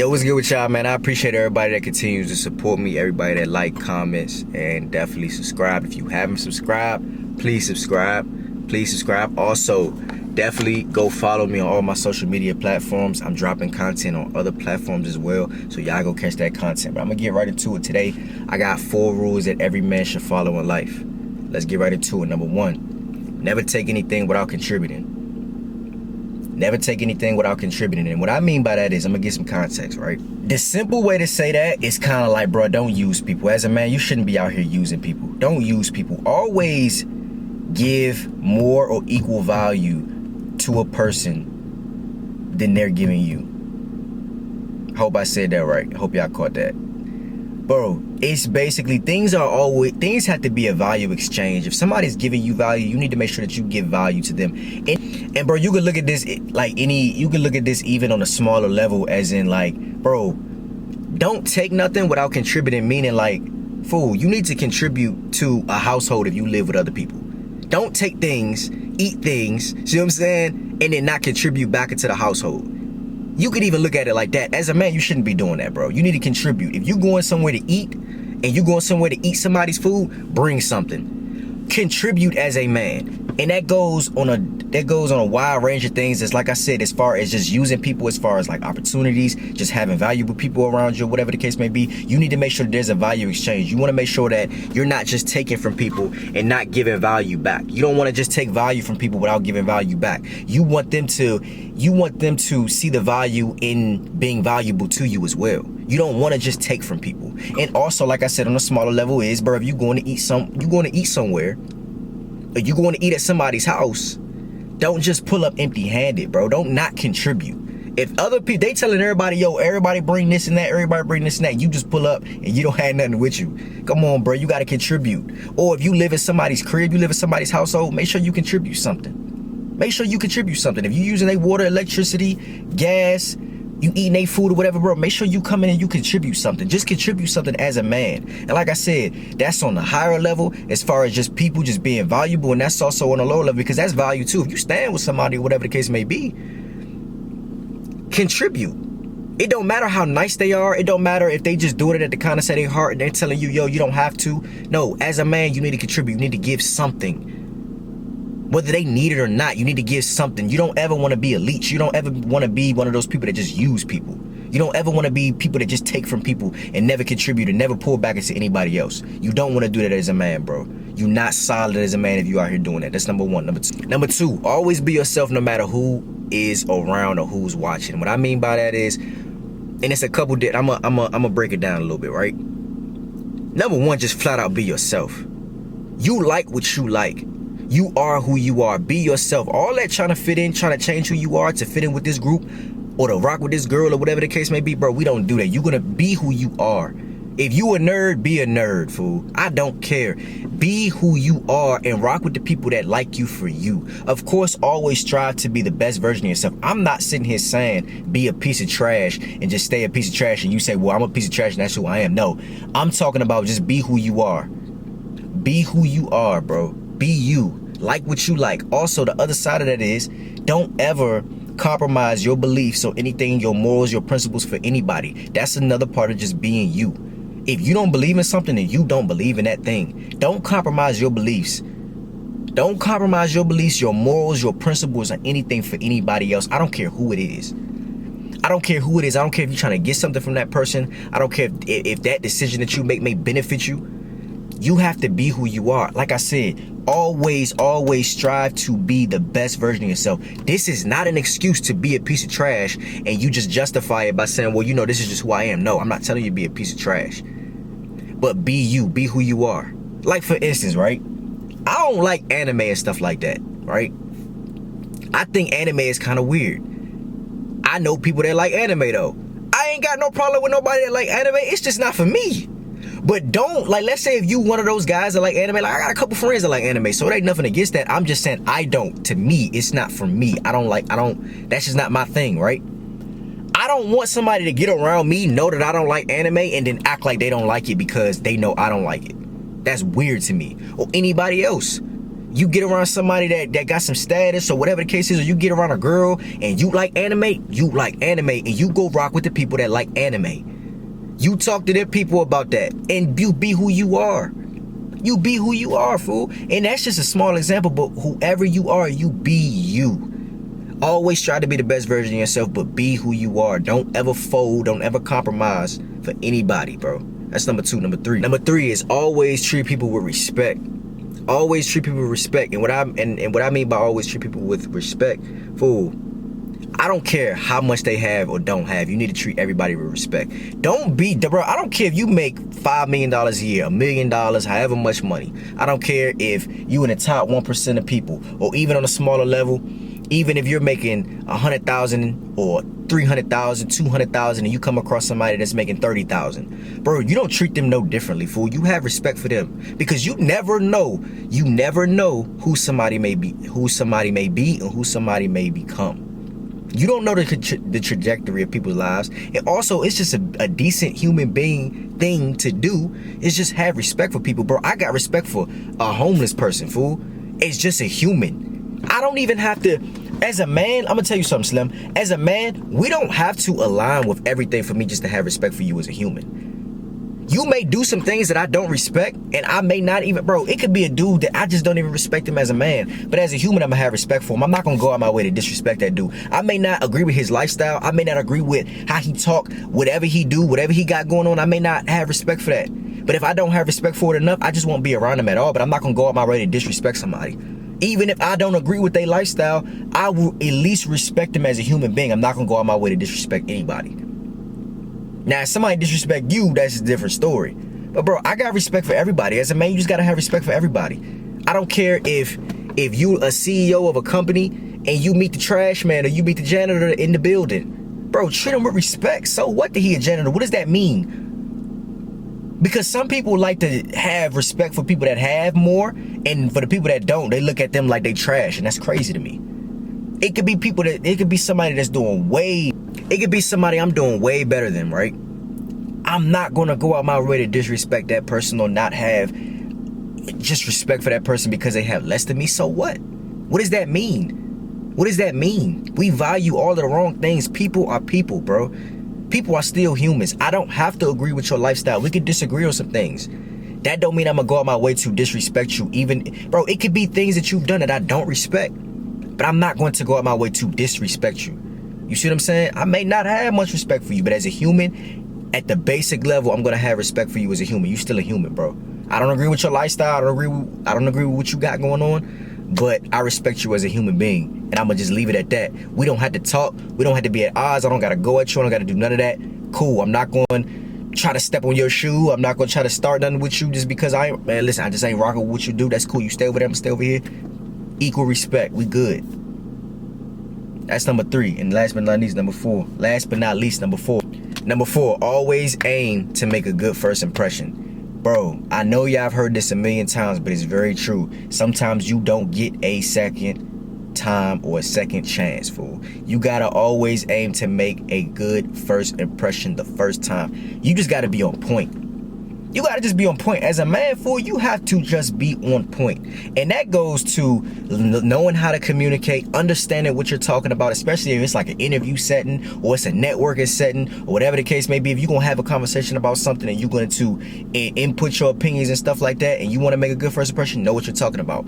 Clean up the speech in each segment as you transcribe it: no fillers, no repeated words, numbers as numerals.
Yo, what's good with y'all, man? I appreciate everybody that continues to support me, everybody that comments, and definitely subscribe. If you haven't subscribed, please subscribe. Please subscribe. Also, definitely go follow me on all my social media platforms. I'm dropping content on other platforms as well, so y'all go catch that content. But I'm gonna get right into it today. I got 4 rules that every man should follow in life. Let's get right into it. Number 1, never take anything without contributing. Never take anything without contributing. And what I mean by that is, I'm gonna get some context, right? The simple way to say that is kind of like, bro, don't use people. As a man, you shouldn't be out here using people. Don't use people. Always give more or equal value to a person than they're giving you. Hope I said that right. Hope y'all caught that. Bro, it's basically things have to be a value exchange. If somebody's giving you value, you need to make sure that you give value to them. And bro, you can look at this even on a smaller level, as in like, bro, don't take nothing without contributing, meaning like, fool, you need to contribute to a household if you live with other people. Don't take things, eat things, see what I'm saying, and then not contribute back into the household. You could even look at it like that. As a man, you shouldn't be doing that, bro. You need to contribute. If you're going somewhere to eat and you're going somewhere to eat somebody's food, bring something. Contribute as a man. And that goes on a wide range of things. It's like I said, as far as just using people, as far as like opportunities, just having valuable people around you, whatever the case may be. You need to make sure that there's a value exchange. You want to make sure that you're not just taking from people and not giving value back. You don't want to just take value from people without giving value back. You want them to see the value in being valuable to you as well. You don't want to just take from people. And also, like I said, on a smaller level is, bro, if you're going to eat somewhere, or you're going to eat at somebody's house, don't just pull up empty-handed, bro. Don't not contribute. If other people, they telling everybody, yo, everybody bring this and that, everybody bring this and that, you just pull up and you don't have nothing with you. Come on, bro, you got to contribute. Or if you live in somebody's crib, you live in somebody's household, make sure you contribute something. Make sure you contribute something. If you're using their water, electricity, gas, you eating their food or whatever, bro, make sure you come in and you contribute something. Just contribute something as a man. And like I said, that's on the higher level as far as just people just being valuable, and that's also on a lower level because that's value too. If you stand with somebody, whatever the case may be, contribute. It don't matter how nice they are. It don't matter if they just doing it at the kindness of their heart and they're telling you, yo, you don't have to. No, as a man, you need to contribute. You need to give something. Whether they need it or not, you need to give something. You don't ever want to be a leech. You don't ever want to be one of those people that just use people. You don't ever want to be people that just take from people and never contribute and never pour back into anybody else. You don't want to do that as a man, bro. You're not solid as a man if you out here doing that. That's number 1. Number two, always be yourself no matter who is around or who's watching. What I mean by that is, and it's a couple, I'm gonna break it down a little bit, right? Number 1, just flat out be yourself. You like what you like. You are who you are. Be yourself. All that trying to fit in, trying to change who you are to fit in with this group or to rock with this girl or whatever the case may be, bro, we don't do that. You're going to be who you are. If you a nerd, be a nerd, fool. I don't care. Be who you are and rock with the people that like you for you. Of course, always strive to be the best version of yourself. I'm not sitting here saying be a piece of trash and just stay a piece of trash and you say, well, I'm a piece of trash and that's who I am. No, I'm talking about just be who you are. Be who you are, bro. Be you. Like what you like. Also, the other side of that is, don't ever compromise your beliefs or anything, your morals, your principles for anybody. That's another part of just being you. If you don't believe in something, then you don't believe in that thing. Don't compromise your beliefs. Don't compromise your beliefs, your morals, your principles, or anything for anybody else. I don't care who it is. I don't care who it is. I don't care if you're trying to get something from that person. I don't care if that decision that you make may benefit you. You have to be who you are. Like I said, always strive to be the best version of yourself. This is not an excuse to be a piece of trash and you just justify it by saying, well, you know, this is just who I am. No, I'm not telling you to be a piece of trash. But be you. Be who you are. Like, for instance, right? I don't like anime and stuff like that, right? I think anime is kind of weird. I know people that like anime, though. I ain't got no problem with nobody that like anime. It's just not for me. But don't, like, let's say if you one of those guys that like anime, like I got a couple friends that like anime, so it ain't nothing against that. I'm just saying I don't. To me, it's not for me. That's just not my thing, right? I don't want somebody to get around me, know that I don't like anime, and then act like they don't like it because they know I don't like it. That's weird to me. Or anybody else. You get around somebody that got some status or whatever the case is, or you get around a girl and you like anime, and you go rock with the people that like anime. You talk to them people about that, and you be who you are. You be who you are, fool. And that's just a small example, but whoever you are, you be you. Always try to be the best version of yourself, but be who you are. Don't ever fold, don't ever compromise for anybody, bro. That's number 2. Number 3. Number 3 is always treat people with respect. Always treat people with respect. And what I mean by always treat people with respect, fool, I don't care how much they have or don't have. You need to treat everybody with respect. Don't be, bro, I don't care if you make $5 million a year, $1 million, however much money. I don't care if you in the top 1% of people, or even on a smaller level, even if you're making 100,000 or 300,000, 200,000, and you come across somebody that's making 30,000, bro, you don't treat them no differently, fool. You have respect for them, because you never know who somebody may be, and who somebody may become. You don't know the trajectory of people's lives. And also, it's just a decent human being thing to do, is just have respect for people, bro. I got respect for a homeless person, fool. It's just a human. I don't even have to, as a man, I'm gonna tell you something, Slim. As a man, we don't have to align with everything for me just to have respect for you as a human. You may do some things that I don't respect, and I may not even, bro, it could be a dude that I just don't even respect him as a man. But as a human, I'm gonna have respect for him. I'm not gonna go out my way to disrespect that dude. I may not agree with his lifestyle. I may not agree with how he talk, whatever he do, whatever he got going on. I may not have respect for that. But if I don't have respect for it enough, I just won't be around him at all. But I'm not gonna go out my way to disrespect somebody. Even if I don't agree with their lifestyle, I will at least respect them as a human being. I'm not gonna go out my way to disrespect anybody. Now, if somebody disrespect you, that's a different story. But bro, I got respect for everybody. As a man, you just gotta have respect for everybody. I don't care if you a CEO of a company and you meet the trash man or you meet the janitor in the building. Bro, treat him with respect. So what that he a janitor? What does that mean? Because some people like to have respect for people that have more, and for the people that don't, they look at them like they trash, and that's crazy to me. It could be somebody that's doing it could be somebody I'm doing way better than, right? I'm not gonna go out my way to disrespect that person or not have just respect for that person because they have less than me. So what? What does that mean? What does that mean? We value all of the wrong things. People are people, bro. People are still humans. I don't have to agree with your lifestyle. We could disagree on some things. That don't mean I'm gonna go out my way to disrespect you. Even, bro, it could be things that you've done that I don't respect, but I'm not going to go out my way to disrespect you. You see what I'm saying? I may not have much respect for you, but as a human, at the basic level, I'm gonna have respect for you as a human. You still a human, bro. I don't agree with your lifestyle. I don't agree with what you got going on, but I respect you as a human being, and I'm gonna just leave it at that. We don't have to talk. We don't have to be at odds. I don't gotta go at you. I don't gotta do none of that. Cool. I'm not going to try to step on your shoe. I'm not gonna try to start nothing with you just because I just ain't rocking with what you do. That's cool. You stay over there, I'm stay over here. Equal respect. We good. That's number 3. And last but not least, number 4. Last but not least, number 4. Number 4, always aim to make a good first impression. Bro, I know y'all have heard this a million times, but it's very true. Sometimes you don't get a second time or a second chance, fool. You gotta always aim to make a good first impression the first time. You just gotta be on point. You gotta just be on point. As a man, fool, you have to just be on point. And that goes to knowing how to communicate, understanding what you're talking about, especially if it's like an interview setting or it's a networking setting or whatever the case may be. If you're gonna have a conversation about something and you're going to input your opinions and stuff like that, and you wanna make a good first impression, know what you're talking about.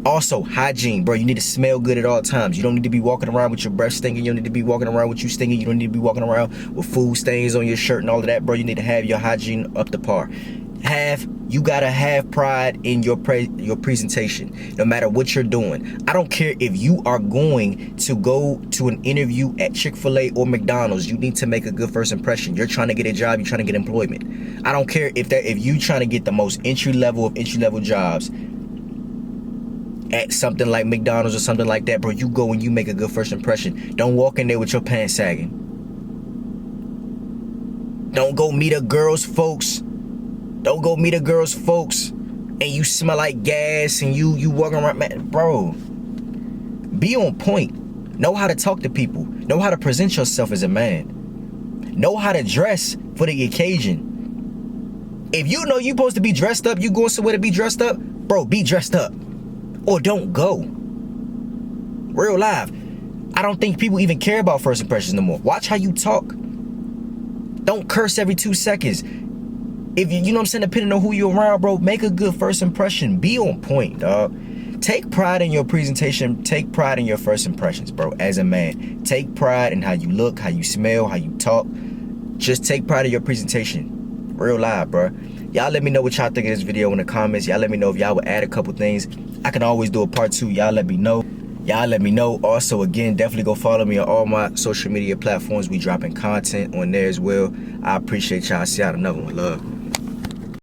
Also, hygiene, bro. You need to smell good at all times. You don't need to be walking around with your breath stinking. You don't need to be walking around with you stinking. You don't need to be walking around with food stains on your shirt and all of that, bro. You need to have your hygiene up to par. You gotta have pride in your presentation, no matter what you're doing. I don't care if you are going to go to an interview at Chick-fil-A or McDonald's. You need to make a good first impression. You're trying to get a job. You're trying to get employment. I don't care if you trying to get the most entry level jobs at something like McDonald's or something like that, bro. You go and you make a good first impression. Don't walk in there with your pants sagging. Don't go meet a girl's folks. Don't go meet a girl's folks and you smell like gas and you walking around, man, bro. Be on point. Know how to talk to people. Know how to present yourself as a man. Know how to dress for the occasion. If you know you're supposed to be dressed up, you going somewhere to be dressed up, bro, be dressed up. or don't go. Real live. I don't think people even care about first impressions no more. Watch how you talk. Don't curse every 2 seconds. If you know what I'm saying, depending on who you're around, bro, make a good first impression. Be on point, dog. Take pride in your presentation. Take pride in your first impressions, bro, as a man. Take pride in how you look, how you smell, how you talk. Just take pride in your presentation. Real live, bro. Y'all let me know what y'all think of this video in the comments. Y'all let me know if y'all would add a couple things. I can always do a part 2. Y'all let me know. Y'all let me know. Also, again, definitely go follow me on all my social media platforms. We dropping content on there as well. I appreciate y'all. See y'all another one. Love.